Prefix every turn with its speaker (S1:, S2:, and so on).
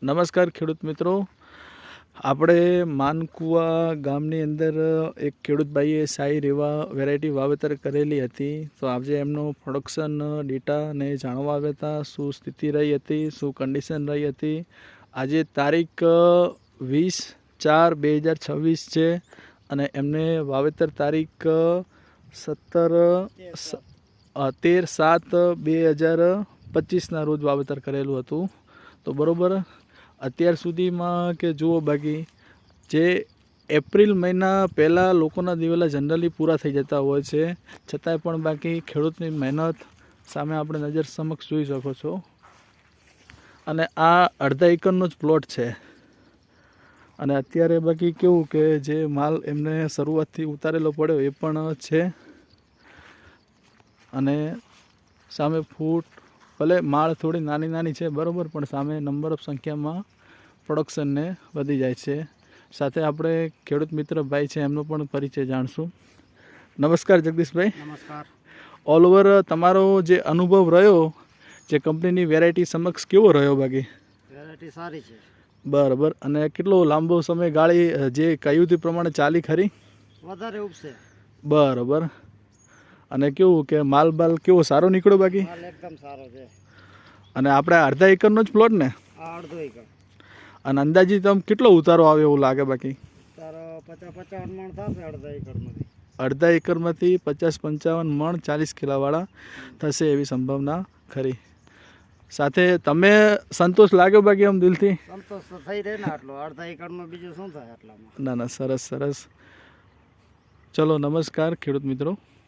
S1: નમસ્કાર ખેડૂત મિત્રો, આપણે માનકુવા ગામની અંદર એક ખેડૂતભાઈએ શાહી રેવા વેરાયટી વાવેતર કરેલી હતી. તો આજે એમનો પ્રોડક્શન ડેટાને જાણવા આવ્યા હતા, શું સ્થિતિ રહી હતી, શું કન્ડિશન રહી હતી. આજે તારીખ 20/4/2026 છે અને એમને વાવેતર તારીખ 13/7/2025ના રોજ વાવેતર કરેલું હતું. તો બરાબર અત્યાર સુધીમાં કે જુઓ, બાકી જે એપ્રિલ મહિના પહેલાં લોકોના દિવેલા જનરલી પૂરા થઈ જતા હોય છે, છતાંય પણ બાકી ખેડૂતની મહેનત સામે આપણે નજર સમક્ષ જોઈ શકો છો. અને આ અડધા એકરનો જ પ્લોટ છે. અને અત્યારે બાકી કેવું કે જે માલ એમને શરૂઆતથી ઉતારેલો પડ્યો એ પણ છે. અને સામે ફૂટ ભલે માળ થોડી નાની નાની છે બરાબર, પણ સામે નંબર ઓફ સંખ્યામાં પ્રોડક્શનને વધી જાય છે. સાથે આપણે ખેડૂત મિત્ર ભાઈ છે એમનો પણ પરિચય જાણશું. નમસ્કાર જગદીશભાઈ.
S2: નમસ્કાર.
S1: ઓલ ઓવર તમારો જે અનુભવ રહ્યો જે કંપનીની વેરાયટી સમક્ષ કેવો રહ્યો? બાકી
S2: વેરાયટી સારી છે.
S1: બરાબર. અને કેટલો લાંબો સમય ગાળી જે કહ્યું તે પ્રમાણે ચાલી ખરી?
S2: વધારે ઉપસે.
S1: બરાબર. અને કેવું કે માલ બાલ કેવો સારો નીકળ્યો? બાકી
S2: માલ એકદમ સારો છે.
S1: અને આપણે અડધા એકરનો જ પ્લોટ ને?
S2: આ અડધો એકર.
S1: અને અંદાજિત આમ કેટલો ઉતારો આવે એવું લાગે? બાકી
S2: તારો 50-55 મણ થશે અડધા એકરમાંથી.
S1: અડધા એકરમાંથી 50-55 મણ 40 કિલોવાળા થશે એવી સંભાવના ખરી. સાથે તમે સંતોષ લાગ્યો બાકી આમ દિલથી?
S2: સંતોષ તો થઈ રહે ને આટલો. અડધા એકરમાં બીજું શું થાય આટલામાં?
S1: ના સરસ સરસ. ચલો નમસ્કાર ખેડૂત મિત્રો.